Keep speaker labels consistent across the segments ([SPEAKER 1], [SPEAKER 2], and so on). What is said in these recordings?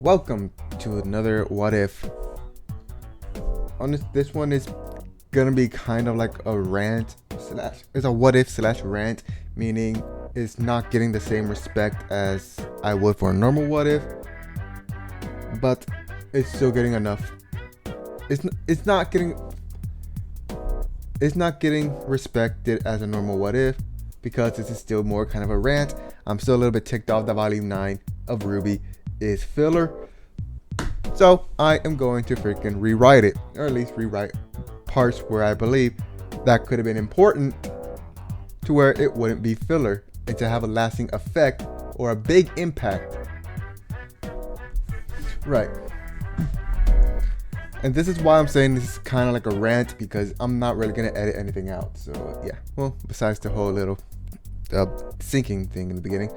[SPEAKER 1] Welcome to another What If. On this one is gonna be kind of like a rant slash. It's a what if slash rant, meaning it's not getting the same respect as I would for a normal what if, but it's still getting enough. It's not getting respected as a normal what if because this is still more kind of a rant. I'm still a little bit ticked off that Volume 9 of RWBY is filler, so I am going to freaking rewrite it, or at least rewrite parts where I believe that could have been important to where it wouldn't be filler and to have a lasting effect or a big impact. Right. And this is why I'm saying this is kind of like a rant, because I'm not really going to edit anything out. So yeah, well, besides the whole little sinking thing in the beginning,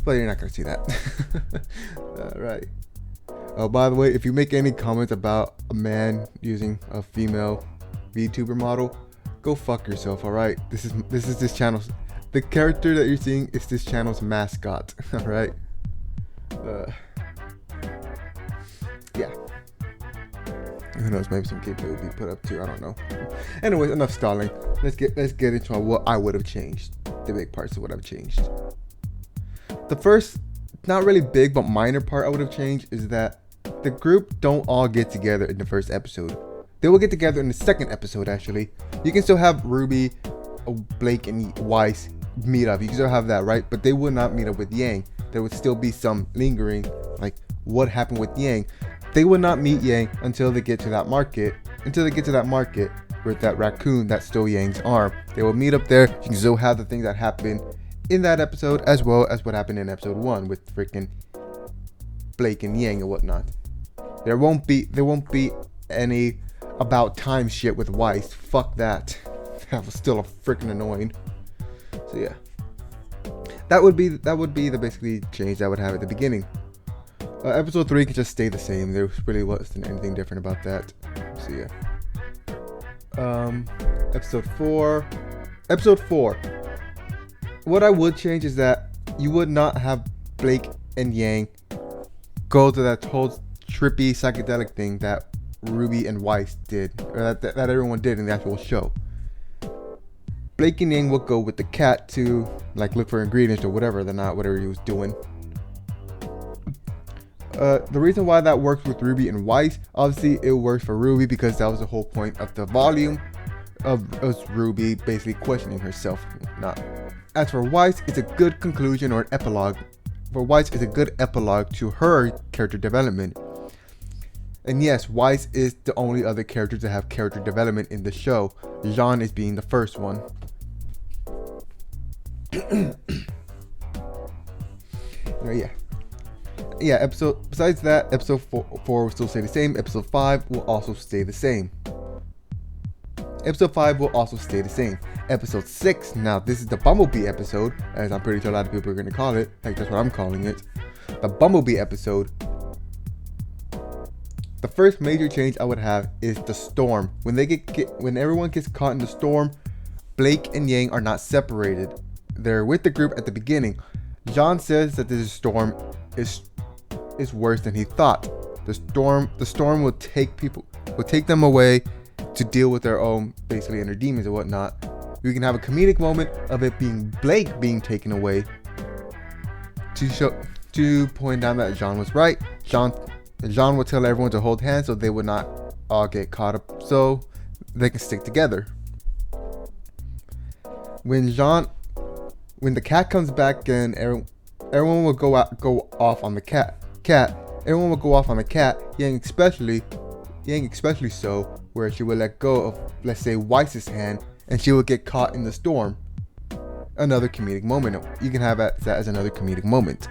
[SPEAKER 1] but you're not going to see that. Right. Oh, by the way, if you make any comments about a man using a female VTuber model, go fuck yourself, alright? This is this channel's, the character that you're seeing is this channel's mascot, alright? Yeah. Who knows, maybe some gameplay will be put up too, I don't know. Anyways, enough stalling. Let's get into what I would have changed. The big parts of what I've changed. The first, not really big, but minor part I would have changed is that the group don't all get together in the first episode. They will get together in the second episode, actually. You can still have RWBY, Blake, and Weiss meet up. You can still have that, right? But they would not meet up with Yang. There would still be some lingering, like, what happened with Yang. They would not meet Yang until they get to that market. With that raccoon that stole Yang's arm. They will meet up there. You can still have the things that happened in that episode, as well as what happened in episode 1 with freaking Blake and Yang and whatnot. There won't be any about time shit with Weiss. Fuck that. That was still a freaking annoying. So yeah, that would be the basically change I would have at the beginning. Episode 3 could just stay the same. There really wasn't anything different about that. So yeah. Episode 4. What I would change is that you would not have Blake and Yang go to that whole trippy psychedelic thing that RWBY and Weiss did, or that everyone did in the actual show. Blake and Yang would go with the cat to like look for ingredients or whatever he was doing. The reason why that works with RWBY and Weiss, obviously it works for RWBY because that was the whole point of the volume of RWBY basically questioning herself. Not. As for Weiss, it's a good conclusion or an epilogue. For Weiss, it's a good epilogue to her character development. And yes, Weiss is the only other character to have character development in the show. Jean is being the first one. Yeah, besides that, episode 4 will still stay the same. Episode 5 will also stay the same. Episode 6, now this is the Bumblebee episode, as I'm pretty sure a lot of people are going to call it. Like, that's what I'm calling it. The Bumblebee episode. The first major change I would have is the storm. When everyone gets caught in the storm, Blake and Yang are not separated. They're with the group at the beginning. John says that this storm is worse than he thought. The storm will take them away to deal with their own basically inner demons and whatnot. We can have a comedic moment of it being Blake being taken away to point out that Jean was right. Jean will tell everyone to hold hands so they would not all get caught up, so they can stick together. When the cat comes back and everyone will go off on the cat. Everyone will go off on the cat. Yang especially so, where she will let go of, let's say, Weiss's hand, and she will get caught in the storm. Another comedic moment. You can have that as another comedic moment.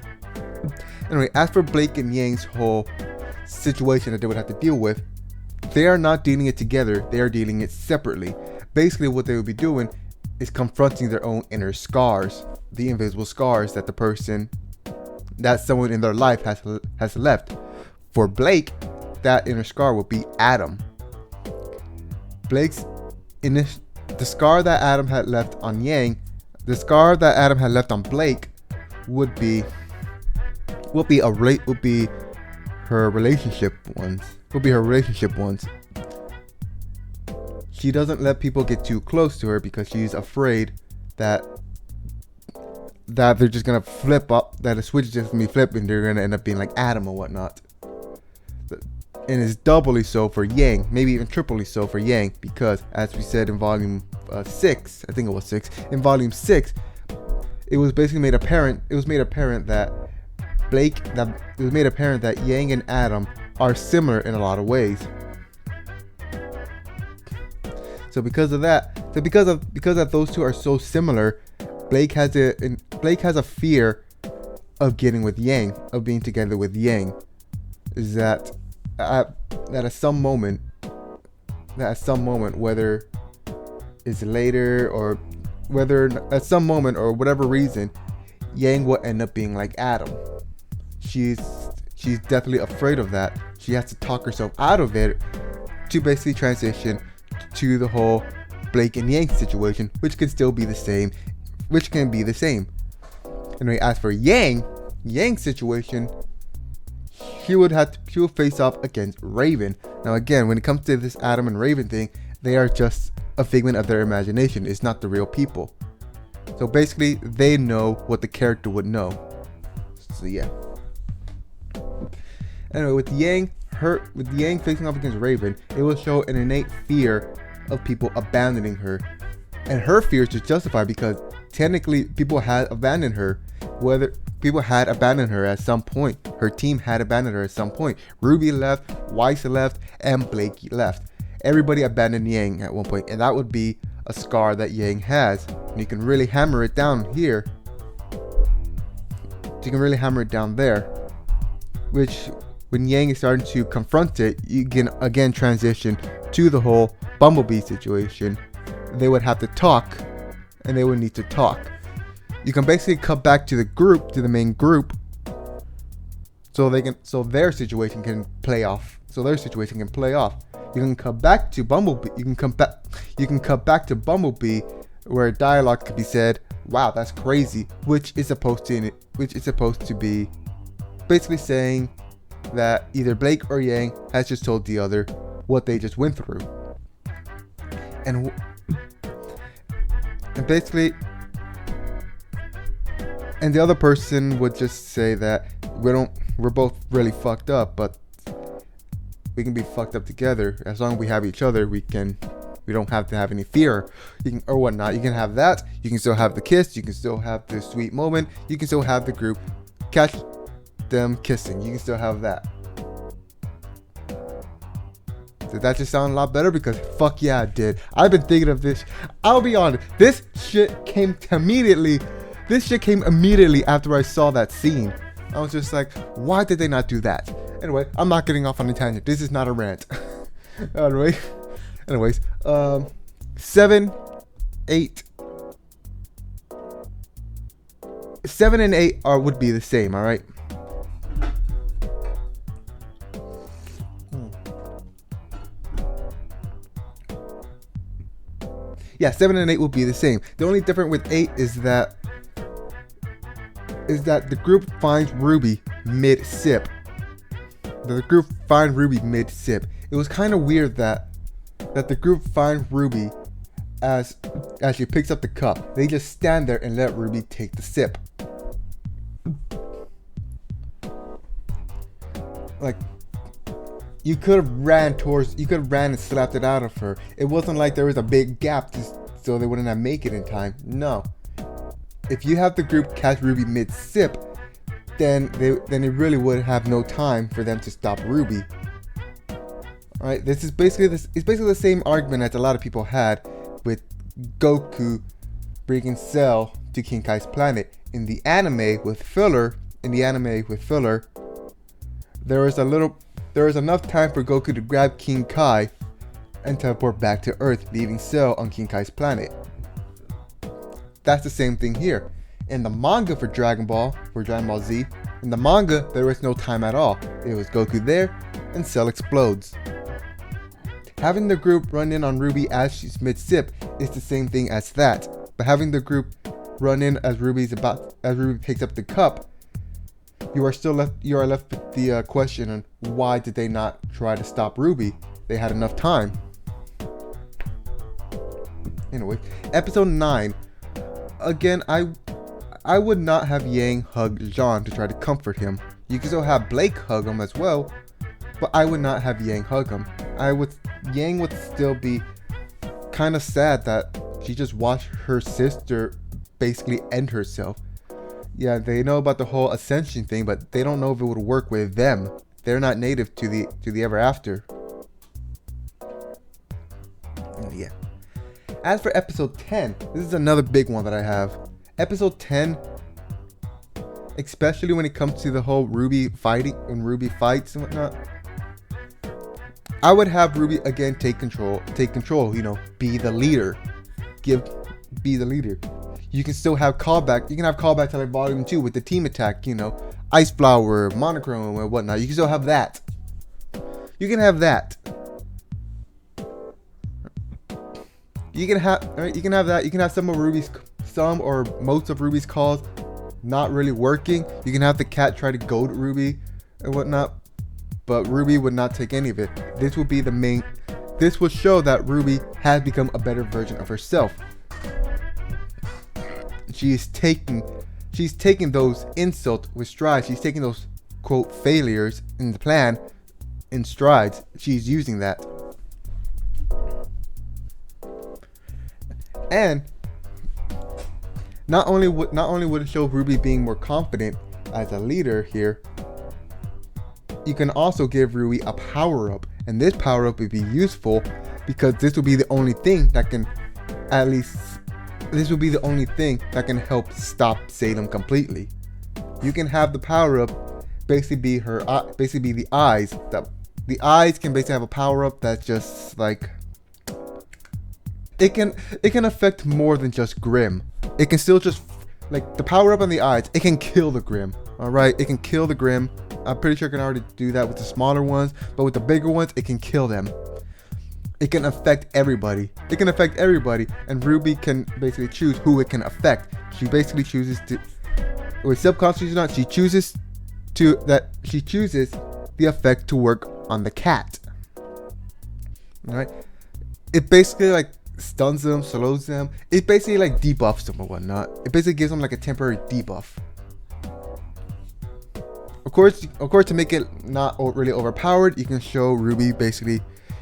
[SPEAKER 1] Anyway, as for Blake and Yang's whole situation that they would have to deal with, they are not dealing it together. They are dealing it separately. Basically, what they will be doing is confronting their own inner scars, the invisible scars that someone in their life has left. For Blake, that inner scar will be Adam. The scar that Adam had left on Yang, the scar that Adam had left on Blake would be her relationship ones. She doesn't let people get too close to her because she's afraid that they're just gonna flip up, that a switch is just gonna be flipped and they're gonna end up being like Adam or whatnot. And it's doubly so for Yang, maybe even triply so for Yang, because as we said in volume 6, I think it was 6, in volume 6, it was basically made apparent that Yang and Adam are similar in a lot of ways. So because those two are so similar, Blake has a fear of getting with Yang, of being together with Yang. Is that at some moment, whether it's later or whether at some moment or whatever reason, Yang will end up being like Adam. She's definitely afraid of that. She has to talk herself out of it to basically transition to the whole Blake and Yang situation, which can be the same. Anyway, as for Yang's situation, she will face off against Raven. Now again, when it comes to this Adam and Raven thing, they are just a figment of their imagination. It's not the real people. So basically, they know what the character would know. So yeah. Anyway, with Yang facing off against Raven, it will show an innate fear of people abandoning her, and her fear is just justified because technically people had abandoned her. Whether people had abandoned her at some point, her team had abandoned her at some point. RWBY left, Weiss left, and Blake left. Everybody abandoned Yang at one point, and that would be a scar that Yang has. And you can really hammer it down here. You can really hammer it down there, which when Yang is starting to confront it, you can again transition to the whole Bumblebee situation. They would have to talk, and they would need to talk. You can basically cut back to the main group, so their situation can play off. You can cut back to Bumblebee. You can cut back to Bumblebee, where dialogue could be said, "Wow, that's crazy," which is supposed to be basically saying that either Blake or Yang has just told the other what they just went through, and basically. And the other person would just say that we're both really fucked up, but we can be fucked up together. As long as we have each other, we don't have to have any fear. Or whatnot. You can have that. You can still have the kiss. You can still have the sweet moment. You can still have the group catch them kissing. You can still have that. Did that just sound a lot better? Because fuck yeah, it did. I've been thinking of this. I'll be honest. This shit came immediately after I saw that scene. I was just like, why did they not do that? Anyway, I'm not getting off on a tangent. This is not a rant. Anyways, 7, 8. 7 and 8 would be the same, alright? Yeah, 7 and 8 will be the same. The only difference with 8 is that the group finds RWBY mid-sip. It was kind of weird that the group finds RWBY as she picks up the cup. They just stand there and let RWBY take the sip. Like, you could have ran and slapped it out of her. It wasn't like there was a big gap so they wouldn't have make it in time. No. If you have the group catch RWBY mid-sip, then it really would have no time for them to stop RWBY. Alright, it's basically the same argument as a lot of people had with Goku bringing Cell to King Kai's planet. In the anime with filler, there is enough time for Goku to grab King Kai and teleport back to Earth, leaving Cell on King Kai's planet. That's the same thing here. In the manga for Dragon Ball Z, in the manga, there was no time at all. It was Goku there, and Cell explodes. Having the group run in on RWBY as she's mid-sip is the same thing as that. But having the group run in as RWBY picks up the cup you are left with the question on why did they not try to stop RWBY? They had enough time. Anyway, episode 9. Again, I would not have Yang hug Jean to try to comfort him. You can still have Blake hug him as well, but I would not have Yang hug him. Yang would still be kind of sad that she just watched her sister basically end herself. Yeah, they know about the whole ascension thing, but they don't know if it would work with them. They're not native to the ever after. Yeah. As for episode 10, this is another big one that I have. Episode 10, especially when it comes to the whole RWBY fighting, when RWBY fights and whatnot, I would have RWBY again take control, be the leader. Be the leader. You can still have callback. You can have callback to like Volume 2 with the team attack, Ice Flower, Monochrome, and whatnot. You can still have that. You can have that. You can have that. You can have some or most of RWBY's calls not really working. You can have the cat try to goad RWBY and whatnot, but RWBY would not take any of it. This will be the main. This will show that RWBY has become a better version of herself. She's taking those insults with stride. She's taking those quote failures in the plan in strides. She's using that. And not only would it show RWBY being more confident as a leader here, you can also give RWBY a power-up, and this power-up would be useful because this will be the only thing that can help stop Salem completely. You can have the power-up basically be the eyes. The eyes can basically have a power-up that's just like it can affect more than just Grim. It can still just like the power up on the eyes. It can kill the Grim. All right, it can kill the Grim. I'm pretty sure it can already do that with the smaller ones, but with the bigger ones, it can kill them. It can affect everybody. And RWBY can basically choose who it can affect. She basically chooses to, with subconscious or not, she chooses the effect to work on the cat. All right, it basically like stuns them, slows them. It basically like debuffs them or whatnot. It basically gives them like a temporary debuff. Of course, to make it not really overpowered, you can show RWBY basically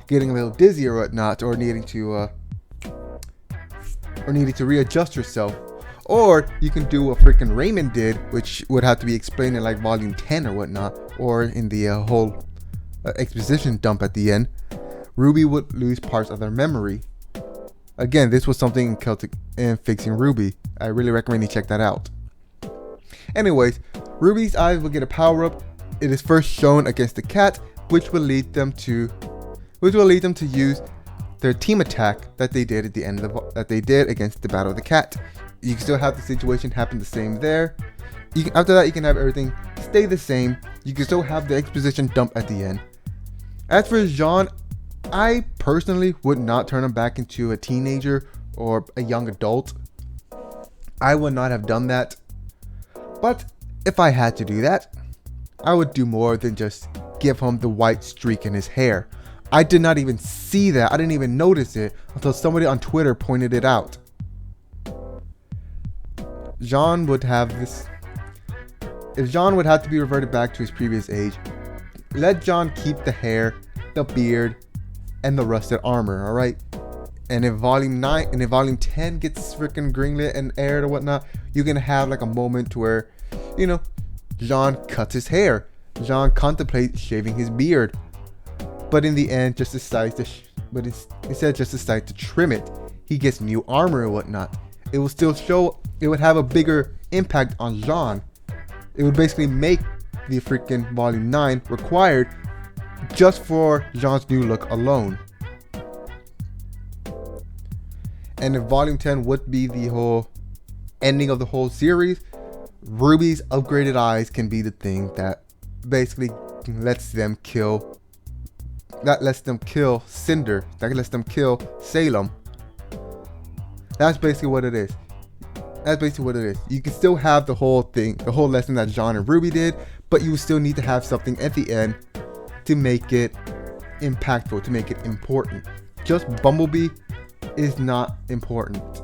[SPEAKER 1] getting a little dizzy or whatnot, or needing to readjust herself. Or you can do what freaking Raymond did, which would have to be explained in like Volume 10 or whatnot, or in the whole exposition dump at the end. RWBY would lose parts of their memory. Again, this was something in Celtic and Fixing RWBY. I really recommend you check that out. Anyways, RWBY's eyes will get a power up. It is first shown against the cat, which will lead them to use their team attack that they did at the end of against the Battle of the Cat. You can still have the situation happen the same there. After that, you can have everything stay the same. You can still have the exposition dump at the end. As for Jean, I personally would not turn him back into a teenager or a young adult. I would not have done that. But if I had to do that, I would do more than just give him the white streak in his hair. I did not even see that. I didn't even notice it until somebody on Twitter pointed it out. Jean would have to be reverted back to his previous age, let Jean keep the hair, the beard, and the rusted armor, alright? And if Volume 10 gets freaking greenlit and aired or whatnot, you can have like a moment where, Jean cuts his hair. Jean contemplates shaving his beard. But in the end, just decides to trim it. He gets new armor and whatnot. It would have a bigger impact on Jean. It would basically make the freaking Volume 9 required just for Jean's new look alone. And if Volume 10 would be the whole ending of the whole series, RWBY's upgraded eyes can be the thing that basically lets them kill Cinder. That lets them kill Salem. That's basically what it is. You can still have the whole thing, the whole lesson that Jean and RWBY did, but you still need to have something at the end to make it impactful, to make it important. Just Bumblebee is not important.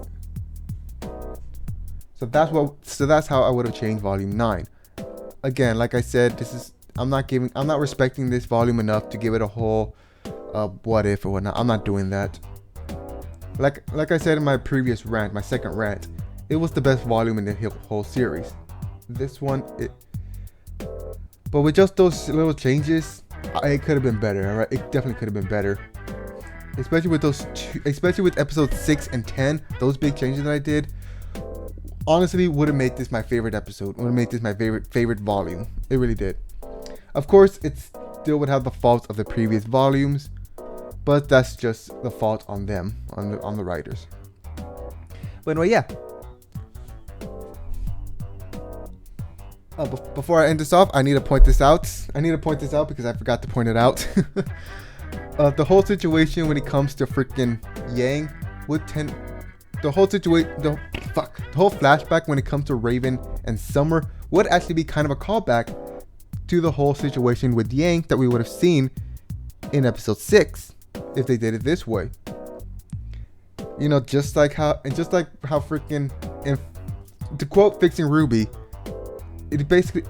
[SPEAKER 1] So that's how I would have changed volume 9. Again, like I said, I'm not respecting this volume enough to give it a whole what if or whatnot. I'm not doing that. Like I said in my previous rant, my second rant, it was the best volume in the whole series. This one, but with just those little changes, it could have been better. Alright, it definitely could have been better. Especially with episodes 6 and 10, those big changes that I did, honestly would have made this my favorite episode. Would have made this my favorite volume. It really did. Of course, it still would have the faults of the previous volumes, but that's just the fault on them, on the writers. But anyway, yeah. Before I end this off, I need to point this out. Because I forgot to point it out. The whole situation when it comes to freaking Yang the whole flashback when it comes to Raven and Summer would actually be kind of a callback to the whole situation with Yang that we would have seen in episode 6 if they did it this way. You know, just like how freaking, to quote Fixing RWBY, it basically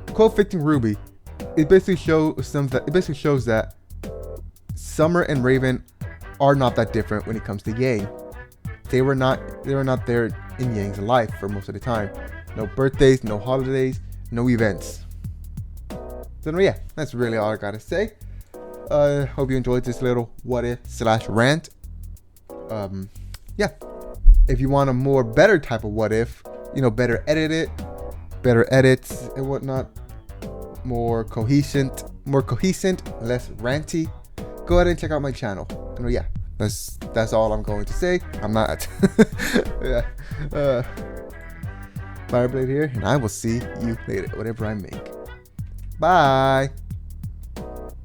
[SPEAKER 1] shows that Summer and Raven are not that different when it comes to Yang. They were not there in Yang's life for most of the time. No birthdays, no holidays, no events. So yeah, that's really all I gotta say. Hope you enjoyed this little what if / rant. Yeah. If you want a more better type of what if, better edits and whatnot, more cohesive, less ranty, go ahead and check out my channel. And yeah, that's all I'm going to say. I'm not. Yeah. Fireblade here, and I will see you later, whatever I make. Bye.